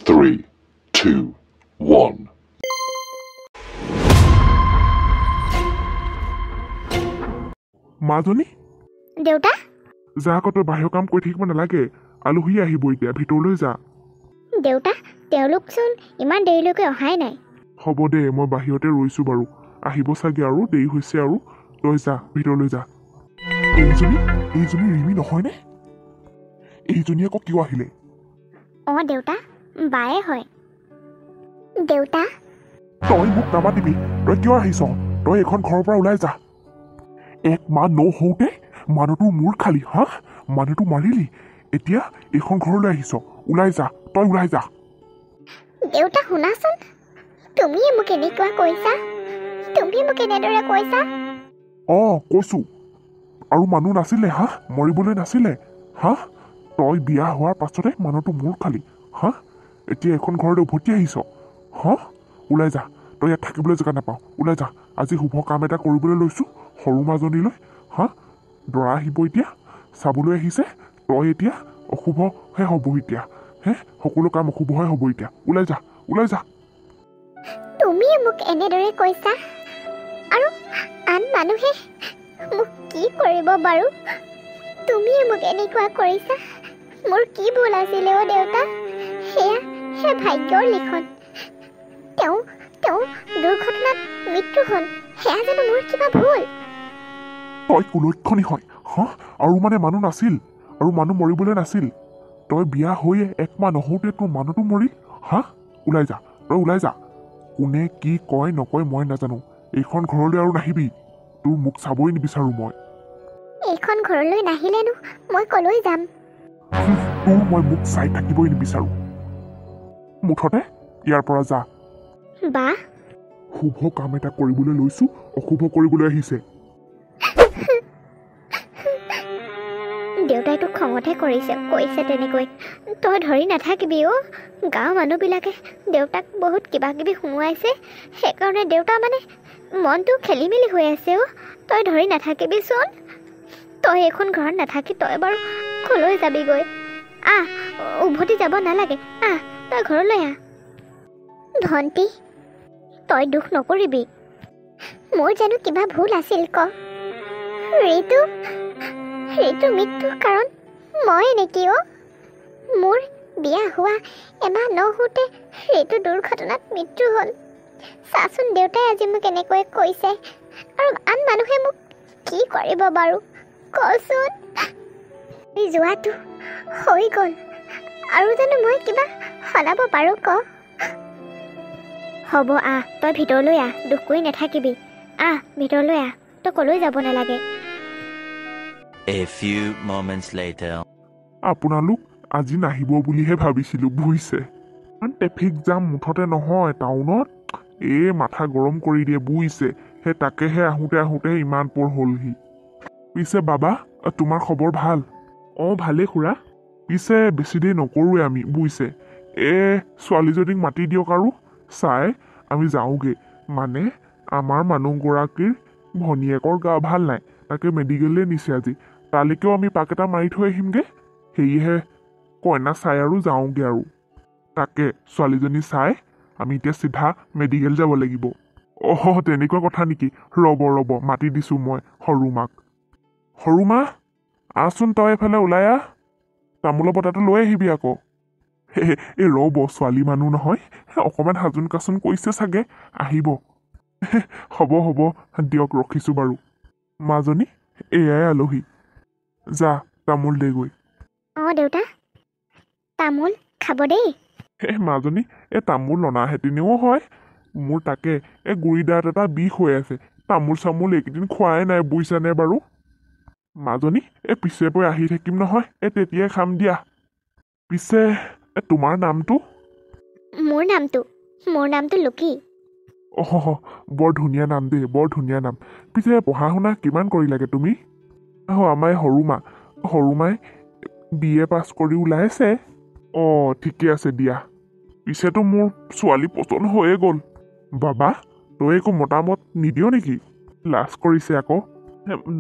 3, 2, 1. মাজনী দেউতা যা কত বাহিৰ কাম কৰি থাকিব নালাগে আলহী আহিব এতিয়া ভিতৰলৈ যা দেউতা তেওঁলোকচোন ইমান দেৰিলৈকে অহাই নাই হ'ব দে মই বাহিৰতে ৰৈছোঁ বাৰু আহিব চাগে আৰু দেৰি হৈছে আৰু তই যা ভিতৰলৈ যা এইজনী ৰিমি নহয়নে এইজনী আকৌ কিয় আহিলে অঁ দেউতা বায়ে হয় দেউতা তই মোক নামাতিবি তই কিয় আহিছ তই এখন ঘৰৰ পৰা ওলাই যা এক মাহ নহওঁতে মানুহটো মূৰ খালি হা মানুহটো মাৰিলি এতিয়া এইখন ঘৰলৈ আহিছ ওলাই যা তই ওলাই যা দেউতা শুনাচোন তুমিয়ে মোক এনেকুৱা কৈছা তুমি মোক এনেদৰে কৈছা অঁ কৈছোঁ আৰু মানুহ নাছিলে হা মৰিবলৈ নাছিলে হা তই বিয়া হোৱাৰ পাছতে মানুহটো মূৰ খালি হা এতিয়া এখন ঘৰলৈ উভতি আহিছ হা ওলাই যা তই ইয়াত থাকিবলৈ জেগা নাপাওঁ ওলাই যা আজি শুভ কাম এটা কৰিবলৈ লৈছোঁ সৰু মাজনীলৈ হা দৰা আহিব এতিয়া চাবলৈ আহিছে তই এতিয়া অশুভহে হ'ব এতিয়া হে সকলো কাম অশুভহে হ'ব এতিয়া ওলাই যা তুমিয়ে মোক এনেদৰে কৈছা আৰু আন মানুহে মোক কি কৰিব বাৰু তুমিয়ে মোক এনেকুৱা কৰিছা মোৰ কি ভুল আছিলে অ' দেউতা সেয়া ভাগ্যৰ লিখন তেওঁ দুৰ্ঘটনাত মৃত্যু হ'ল সেয়া জানো মোৰ কিবা ভুল তই কুলক্ষণী হয় হা আৰু মানে মানুহ নাছিল আৰু মানুহ মৰিবলৈ নাছিল তই বিয়া হৈয়ে একমাহ নহওঁতে তোৰ মানুহটো মৰিল হা ওলাই যা তই ওলাই যা কোনে কি কয় নকয় মই নাজানো এইখন ঘৰলৈ আৰু নাহিবি তোৰ মুখ চাবই নিবিচাৰোঁ মই এইখন ঘৰলৈ নাহিলেনো মই কলৈ যাম তোৰ মই মুখ চাই থাকিবই নিবিচাৰোঁ মুঠতে ইয়াৰ পৰা যা বা শুভ কাম এটা কৰিবলৈ লৈছোঁ অশুভ কৰিবলৈ আহিছে দেউতাই তোক খঙতহে কৈছে তেনেকৈ তই ধৰি নাথাকিবি অ' গাঁৱৰ মানুহবিলাকে দেউতাক বহুত কিবা কিবি শুনোৱাইছে সেইকাৰণে দেউতা মানে মনটো খেলি মেলি হৈ আছে অ' তই ধৰি নাথাকিবিচোন তই এইখন ঘৰত নাথাকি তই বাৰু কলৈ যাবিগৈ উভতি যাব নালাগে তই ঘৰলৈ আহ ভণ্টি তই দুখ নকৰিবি মোৰ জানো কিবা ভুল আছিল ক ঋতু মৃত্যুৰ কাৰণ মই নেকি অ' মোৰ বিয়া হোৱা এমাহ নহওঁতে ঋতু দুৰ্ঘটনাত মৃত্যু হ'ল চাচোন দেউতাই আজি মোক এনেকৈ কৈছে আৰু আন মানুহে মোক কি কৰিব বাৰু কচোন যোৱাটো হৈ গ'ল আৰু জানো মই কিবা সলাব পাৰোঁ ক হ'ব তই ভিতৰলৈ দুখ কৰি নাথাকিবি ভিতৰলৈ তই কলৈ যাব নালাগে A few moments later. আপোনালোক আজি নাহিব বুলিহে ভাবিছিলোঁ বুজিছে ট্ৰেফিক জাম মুঠতে নহয় টাউনত মাথা গৰম কৰি দিয়ে বুজিছে সেই তাকেহে আহোঁতে ইমান পৰ হ'লহি পিছে বাবা তোমাৰ খবৰ ভাল ভালেই খুৰা পিছে বেছি দেৰি নকৰোঁৱে আমি বুজিছে ছোৱালীজনীক মাতি দিয়ক আৰু চাই আমি যাওঁগৈ মানে আমাৰ মানুহগৰাকীৰ ভনীয়েকৰ গা ভাল নাই তাকে মেডিকেললৈ নিছে আজি তালৈকেও আমি পাক এটা মাৰি থৈ আহিমগৈ সেয়েহে কইনা চাই আৰু যাওঁগৈ আৰু তাকে ছোৱালীজনী চাই আমি এতিয়া চিধা মেডিকেল যাব লাগিব তেনেকুৱা কথা নেকি ৰ'ব মাতি দিছোঁ মই সৰু মা আহচোন তই এইফালে ওলাই তামোলৰ বটাটো লৈ আহিবি আকৌ ৰ'ব ছোৱালী মানুহ নহয় অকণমান সাজোন কাচোন কৰিছে চাগে আহিব হ'ব দিয়ক ৰখিছোঁ বাৰু মাজনী এয়াই আলহী যা তামোল দেগৈ দেউতা তামোল খাব দেই মাজনী তামোল অনাহেঁতেনেও হয় মোৰ তাকে গুৰি দাঁত এটা বিষ হৈ আছে তামোল চামোল এইকেইদিন খোৱাই নাই বুজিছানে বাৰু মাজনী পিছে পৰে আহি থাকিম নহয় তেতিয়াই খাম দিয়া পিছে তোমাৰ নামটো মোৰ নামটো লকী বৰ ধুনীয়া নাম দেই বৰ ধুনীয়া নাম পিছে পঢ়া শুনা কিমান কৰিলাগে তুমি আমাৰ সৰু মাই BA পাছ কৰি ওলাইছে ঠিকে আছে দিয়া পিছেতো মোৰ ছোৱালী পচন্দ হৈয়ে গ'ল বাবা তই একো মতামত নিদিয় নেকি লাজ কৰিছে আকৌ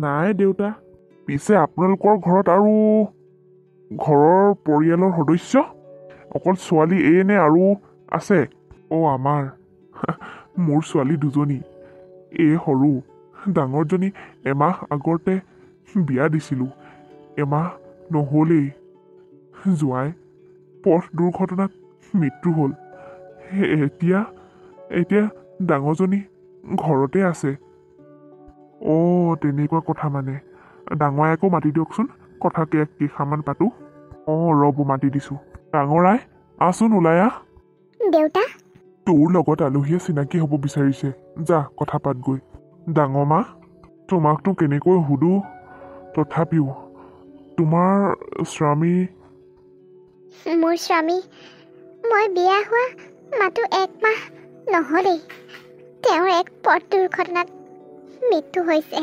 নাই দেউতা পিছে আপোনালোকৰ ঘৰত আৰু ঘৰৰ পৰিয়ালৰ সদস্য অকল ছোৱালী নে আৰু আছে? আমাৰ মোৰ ছোৱালী দুজনী। সৰু ডাঙৰজনী এমাহ আগতে বিয়া দিছিলোঁ। এমাহ নহ'লেই যোৱাই পথ দুৰ্ঘটনাত মৃত্যু হ'ল। এতিয়া ডাঙৰজনী ঘৰতে আছে। তেনেকুৱা কথা মানে। ডাঙৰ আইকো মাতি দিয়কচোন, কথা কেইষাৰমান পাতোঁ। ৰ'ব মাতি দিছোঁ। ডাঙৰ আই, আহচোন ওলাই আহ। দেউতা, তোৰ লগত আলহীয়ে চিনাকি হ'ব বিচাৰিছে, যা কথা পাতগৈ। ডাঙৰ মা, তোমাকতো কেনেকৈ সুধো, তথাপিও তোমাৰ স্বামী? মোৰ স্বামী, মই বিয়া হোৱা মাত্ৰ 1 মাহ নহ'লেই তেওঁৰ এক পথ দুৰ্ঘটনাত মৃত্যু হৈছে।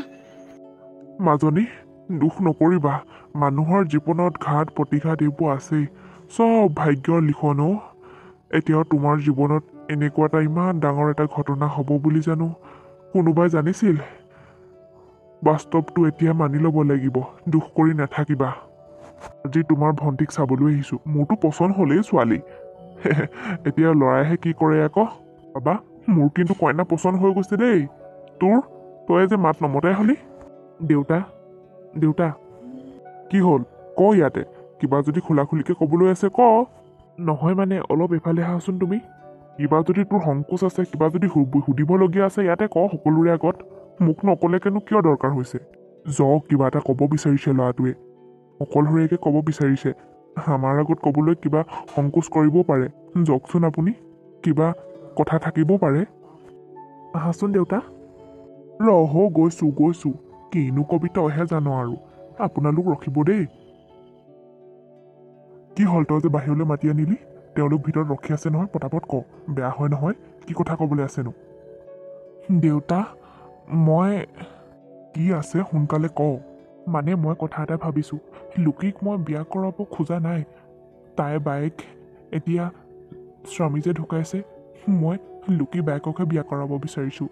মাজনী, দুখ নকৰিবা। মানুহৰ জীৱনত ঘাত প্ৰতিঘাত এইবোৰ আছেই, চব ভাগ্যৰ লিখন। এতিয়াও তোমাৰ জীৱনত এনেকুৱা এটা ইমান ডাঙৰ এটা ঘটনা হ'ব বুলি জানো কোনোবাই জানিছিল? বাস্তৱটো এতিয়া মানি ল'ব লাগিব। দুখ কৰি নাথাকিবা। আজি তোমাৰ ভণ্টিক চাবলৈ আহিছোঁ। মোৰতো পচন্দ হ'লেই ছোৱালী। এতিয়া ল'ৰাইহে কি কৰে আকৌ। বাবা, মোৰ কিন্তু কইনা পচন্দ হৈ গৈছে দেই। তই যে মাত নমতাই হলি। দেউতা কি হ'ল? ক ইয়াতে। কিবা যদি খোলাখুলিকৈ ক'বলৈ আছে ক। নহয় মানে অলপ এইফালে আহাচোন তুমি। কিবা যদি তোৰ সংকোচ আছে, কিবা যদি সুধিবলগীয়া আছে ইয়াতে ক সকলোৰে আগত। মোক নকলেকেনো কিয় দৰকাৰ হৈছে? কিবা এটা ক'ব বিচাৰিছে ল'ৰাটোৱে, অকলশৰীয়াকৈ ক'ব বিচাৰিছে। আমাৰ আগত ক'বলৈ কিবা সংকোচ কৰিবও পাৰে। যাওকচোন আপুনি, কিবা কথা থাকিবও পাৰে। আহাচোন দেউতা। গৈছোঁ। কিনো কবি তইহে জানো আৰু। আপোনালোক ৰখিব দেই। কি হ'ল, তই যে বাহিৰলৈ মাতি আনিলি? তেওঁলোক ভিতৰত ৰখি আছে নহয়, পটাপট ক। বেয়া হয় নহয়। কি কথা ক'বলৈ আছেনো? দেউতা, কি আছে সোনকালে ক। মানে মই কথা এটা ভাবিছোঁ। লুকিক মই বিয়া কৰাব খোজা নাই। তাইৰ বায়েক এতিয়া স্বামী যে ঢুকাইছে, মই লুকি বায়েককহে বিয়া কৰাব বিচাৰিছোঁ।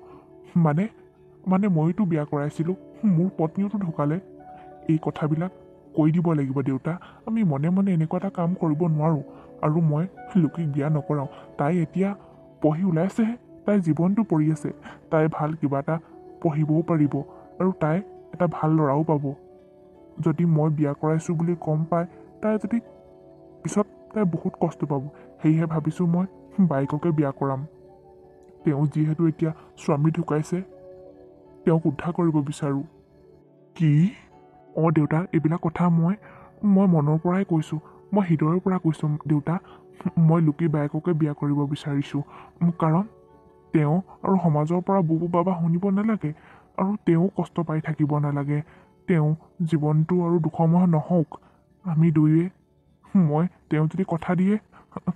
মানে ময়োতো বিয়া কৰাইছিলোঁ, মোৰ পত্নীওতো ঢুকালে। এই কথাবিলাক কৈ দিব লাগিব দেউতা। আমি মনে মনে এনেকুৱা এটা কাম কৰিব নোৱাৰোঁ। আৰু মই লুকিক বিয়া নকৰাওঁ। তাই এতিয়া পঢ়ি ওলাইছেহে, তাইৰ জীৱনটো পৰি আছে। তাই ভাল কিবা এটা পঢ়িবও পাৰিব আৰু তাই এটা ভাল ল'ৰাও পাব। যদি মই বিয়া কৰাইছোঁ বুলি গম পায়, তাই যদি পিছত তাই বহুত কষ্ট পাব। সেয়েহে ভাবিছোঁ মই বায়েককে বিয়া কৰাম। তেওঁ যিহেতু এতিয়া স্বামী ঢুকাইছে, তেওঁক উদ্ধাৰ কৰিব বিচাৰোঁ। কি? দেউতা, এইবিলাক কথা মই মনৰ পৰাই কৈছোঁ। মই হৃদয়ৰ পৰা কৈছোঁ দেউতা। মই লুকি বায়েককে বিয়া কৰিব বিচাৰিছোঁ। কাৰণ তেওঁ আৰু সমাজৰ পৰা বুবু বাবা শুনিব নালাগে, আৰু তেওঁ কষ্ট পাই থাকিব নালাগে। তেওঁ জীৱনটো আৰু দুখময় নহওক। আমি দুয়োৱে, তেওঁ যদি কথা দিয়ে,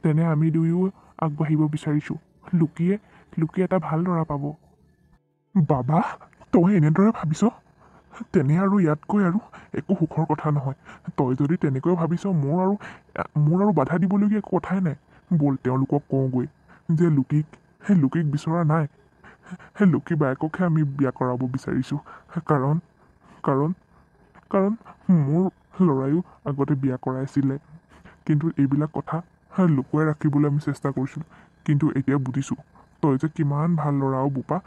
তেনে আমি দুয়ো আগবাঢ়িব বিচাৰিছোঁ। লুকিয়ে এটা ভাল ল'ৰা পাব। বাবা, তই এনেদৰে ভাবিছ? তেনে আৰু ইয়াতকৈ আৰু একো সুখৰ কথা নহয়। তই যদি তেনেকৈ ভাবিছ, মোৰ আৰু বাধা দিবলগীয়া একো কথাই নাই। ব'ল তেওঁলোকক কওঁগৈ যে লুকিক বিচৰা নাই। লুকি বায়েককহে আমি বিয়া কৰাব বিচাৰিছোঁ। কাৰণ মোৰ ল'ৰায়ো আগতে বিয়া কৰাইছিলে। কিন্তু এইবিলাক কথা লুকুৱাই ৰাখিবলৈ আমি চেষ্টা কৰিছিলোঁ। কিন্তু এতিয়া বুজিছোঁ, তই যে কিমান ভাল ল'ৰা বোপা।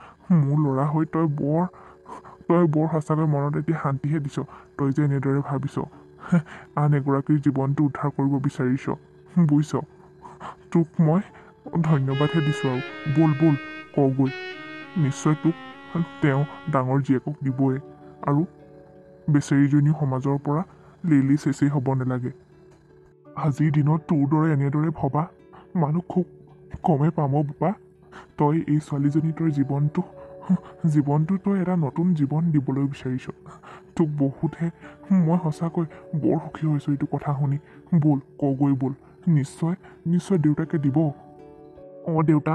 মোৰ ল'ৰা হৈ তই বৰ সঁচাকৈ মনত এতিয়া শান্তিহে দিছ। তই যে এনেদৰে ভাবিছ, আন এগৰাকীৰ জীৱনটো উদ্ধাৰ কৰিব বিচাৰিছ। বুজিছ? তোক মই ধন্যবাদহে দিছোঁ। আৰু ব'ল কগৈ। নিশ্চয় তোক তেওঁ ডাঙৰ জীয়েকক দিবই। আৰু বেচেৰীজনীও সমাজৰ পৰা লেলি চেচেই হ'ব নালাগে। আজিৰ দিনত তোৰ দৰে এনেদৰে ভবা মানুহ খুব কমেই পাম বোপা। তই এই ছোৱালীজনী তোৰ জীৱনটো তই এটা নতুন জীৱন দিবলৈ বিচাৰিছ। তোক বহুতহে মই সঁচাকৈ বৰ সুখী হৈছোঁ এইটো কথা শুনি। ব'ল কগৈ ব'ল। নিশ্চয় দেউতাকে দিব। দেউতা,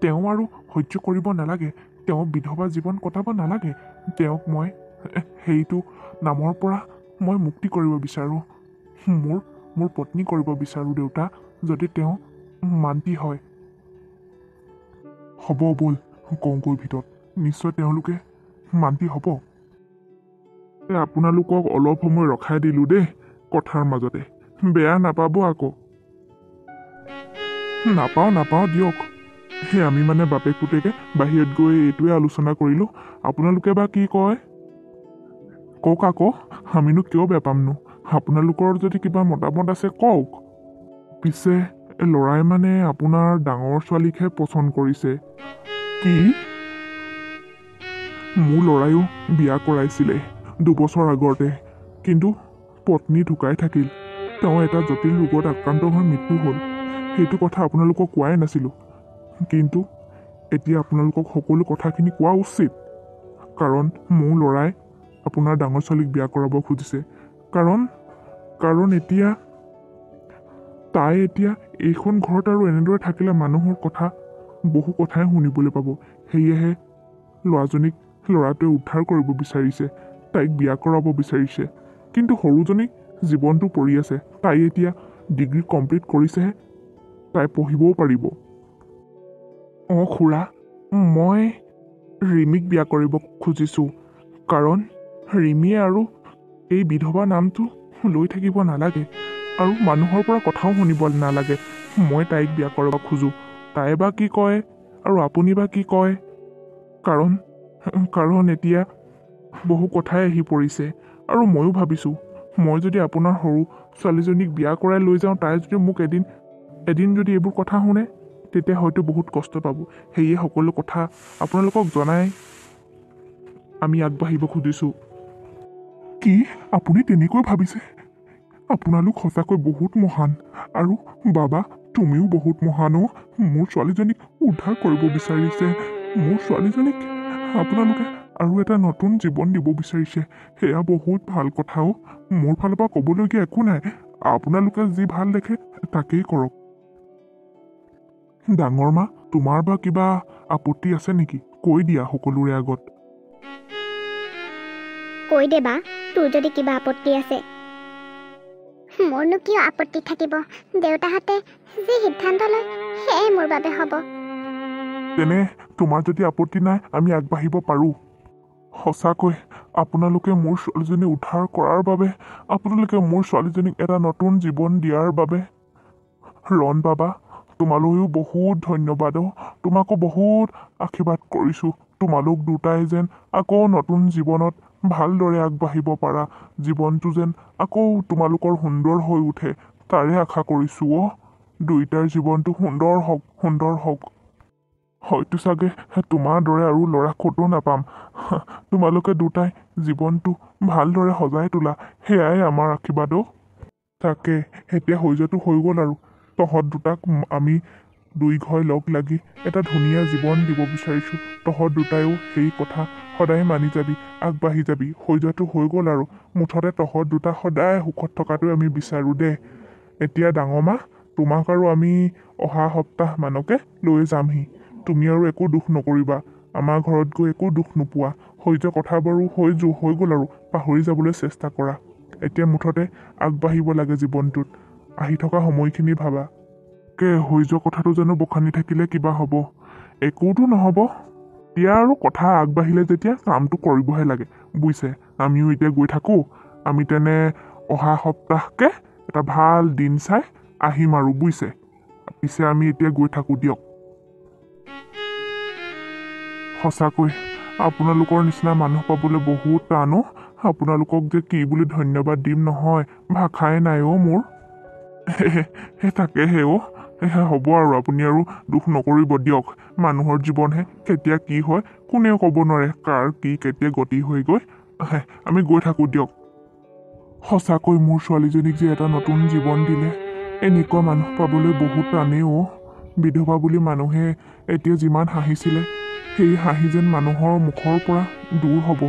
তেওঁ আৰু সহ্য কৰিব নালাগে। তেওঁ বিধৱা জীৱন কটাব নালাগে। তেওঁক মই সেইটো নামৰ পৰা মই মুক্তি কৰিব বিচাৰোঁ। মোৰ পত্নী কৰিব বিচাৰোঁ দেউতা, যদি তেওঁ মান্তি হয়। হ'ব ব'ল কওঁগৈ ভিতৰত। নিশ্চয় তেওঁলোকে মান্তি হ'ব। আপোনালোকক অলপ সময় ৰখাই দিলোঁ দেই কথাৰ মাজতে। বেয়া নাপাব আকৌ। নাপাওঁ দিয়ক। সেই আমি মানে বাপেক পুতেকে বাহিৰত গৈ এইটোৱে আলোচনা কৰিলোঁ। আপোনালোকে বা কি কয়? কওক আকৌ, আমিনো কিয় বেয়া পামনো? আপোনালোকৰ যদি কিবা মতামত আছে কওক। পিছে ল'ৰাই মানে আপোনাৰ ডাঙৰ ছোৱালীকহে পচন্দ কৰিছে। কি? মোৰ ল'ৰায়ো বিয়া কৰাইছিলে 2 বছৰ আগতে, কিন্তু পত্নী ঢুকাই থাকিল। তেওঁ এটা জটিল ৰোগত আক্ৰান্ত হৈ মৃত্যু হ'ল। সেইটো কথা আপোনালোকক কোৱাই নাছিলোঁ, কিন্তু এতিয়া আপোনালোকক সকলো কথাখিনি কোৱা উচিত। কাৰণ মোৰ ল'ৰাই আপোনাৰ ডাঙৰ ছোৱালীক বিয়া কৰাব খুজিছে। কাৰণ এতিয়া তাই এতিয়া এইখন ঘৰত আৰু এনেদৰে থাকিলে মানুহৰ কথা বহু কথাই শুনিবলৈ পাব। সেয়েহে ল'ৰাটোৱে উদ্ধাৰ কৰিব বিচাৰিছে, তাইক বিয়া কৰাব বিচাৰিছে। কিন্তু সৰুজনী জীৱনটো পৰি আছে। তাই এতিয়া ডিগ্ৰী কমপ্লিট কৰিছেহে, তাই পঢ়িবও পাৰিব। খুৰা, মই ৰিমিক বিয়া কৰিব খুজিছোঁ। কাৰণ ৰিমিয়ে আৰু এই বিধৱা নামটো লৈ থাকিব নালাগে আৰু মানুহৰ পৰা কথাও শুনিব নালাগে। মই তাইক বিয়া কৰাব খোজোঁ। তাই বা কি কয় আৰু আপুনি বা কি কয়? কাৰণ এতিয়া বহু কথাই আহি পৰিছে আৰু ময়ো ভাবিছোঁ, মই যদি আপোনাৰ সৰু ছোৱালীজনীক বিয়া কৰাই লৈ যাওঁ, তাই যদি মোক এদিন যদি এইবোৰ কথা শুনে, তেতিয়া হয়তো বহুত কষ্ট পাব। সেয়ে সকলো কথা আপোনালোকক জনাই আমি আগবাঢ়িব খুজিছোঁ। কি আপুনি তেনেকৈ ভাবিছে? আপোনালোক সঁচাকৈ বহুত মহান। আৰু বাবা, তুমিও বহুত মহান। মোৰ ছোৱালীজনীক উদ্ধাৰ কৰিব বিচাৰিছে। মোৰ ছোৱালীজনীক আপোনালোকে আৰু এটা নতুন জীৱন দিব বিচাৰিছে। সেয়া বহুত ভাল কথাও। মোৰ ফালৰ পৰা ক'বলগীয়া একো নাই। আপোনালোকে যি ভাল দেখে তাকেই কৰক। ডাঙৰ মা, তোমাৰ বা কিবা আপত্তি আছে নেকি? কৈ দিয়া সকলোৰে আগত। কৈ দে বা, তোৰ যদি কিবা আপত্তি আছে। মোৰনো কিয় আপত্তি থাকিব? দেউতাহঁতে যি সিদ্ধান্ত লয় সেয়াই মোৰ বাবে হ'ব। তেনে তোমাৰ যদি আপত্তি নাই, আমি আগবাঢ়িব পাৰোঁ। সঁচাকৈ আপোনালোকে মোৰ ছোৱালীজনী উদ্ধাৰ কৰাৰ বাবে, আপোনালোকে মোৰ ছোৱালীজনীক এটা নতুন জীৱন দিয়াৰ বাবে, ৰণ বাবা, তোমালৈও বহুত ধন্যবাদ। তোমাকো বহুত আশীৰ্বাদ কৰিছোঁ। তোমালোক দুটাই যেন আকৌ নতুন জীৱনত ভালদৰে আগবাঢ়িব পাৰা। জীৱনটো যেন আকৌ তোমালোকৰ সুন্দৰ হৈ উঠে, তাৰে আশা কৰিছোঁ। দুইটাৰ জীৱনটো সুন্দৰ হওক। হয়তো চাগে তোমাৰ দৰে আৰু ল'ৰা ক'তো নাপাম। তোমালোকে দুটাই জীৱনটো ভালদৰে সজাই তোলা, সেয়াই আমাৰ আশীৰ্বাদ। তাকে এতিয়া হৈ যোৱাটো হৈ গ'ল আৰু তহঁত দুটাক আমি দুই ঘৰ লগ লাগি এটা ধুনীয়া জীৱন দিব বিচাৰিছোঁ। তহঁত দুটাইও সেই কথা সদায় মানি যাবি, আগবাঢ়ি যাবি। হৈ যোৱাটো হৈ গ'ল আৰু মুঠতে তহঁত দুটা সদায় সুখত থকাটোৱে আমি বিচাৰোঁ দে। এতিয়া ডাঙৰ মা, তোমাক আৰু আমি অহা সপ্তাহমানকে লৈ যামহি। তুমি আৰু একো দুখ নকৰিবা। আমাৰ ঘৰত গৈ একো দুখ নোপোৱা। হৈ যোৱা কথাবোৰো হৈ গ'ল আৰু পাহৰি যাবলৈ চেষ্টা কৰা। এতিয়া মুঠতে আগবাঢ়িব লাগে জীৱনটোত। আহি থকা সময়খিনি ভাবা। হৈ যোৱা কথাটো জানো বখানি থাকিলে কিবা হ'ব? একোতো নহ'ব। এতিয়া আৰু কথা আগবাঢ়িলে যেতিয়া কামটো কৰিবহে লাগে, বুজিছে? আমিও এতিয়া গৈ থাকোঁ। আমি তেনে অহা সপ্তাহকে এটা ভাল দিন চাই আহিম আৰু, বুজিছে? পিছে আমি এতিয়া গৈ থাকোঁ দিয়ক। সঁচাকৈ আপোনালোকৰ নিচিনা মানুহ পাবলৈ বহুত টান। আপোনালোকক যে কি বুলি ধন্যবাদ দিম নহয়, ভাষাই নাই মোৰ। তাকেহে হ'ব আৰু আপুনি আৰু দুখ নকৰিব দিয়ক। মানুহৰ জীৱনহে, কেতিয়া কি হয় কোনেও ক'ব নোৱাৰে। কাৰ কি কেতিয়া গতি হৈ গৈ আমি গৈ থাকোঁ দিয়ক। সঁচাকৈ মোৰ ছোৱালীজনীক যে এটা নতুন জীৱন দিলে, এনেকুৱা মানুহ পাবলৈ বহুত টানেই। বিধৱা বুলি মানুহে এতিয়া যিমান হাঁহিছিলে, সেই হাঁহি যেন মানুহৰ মুখৰ পৰা দূৰ হ'ব।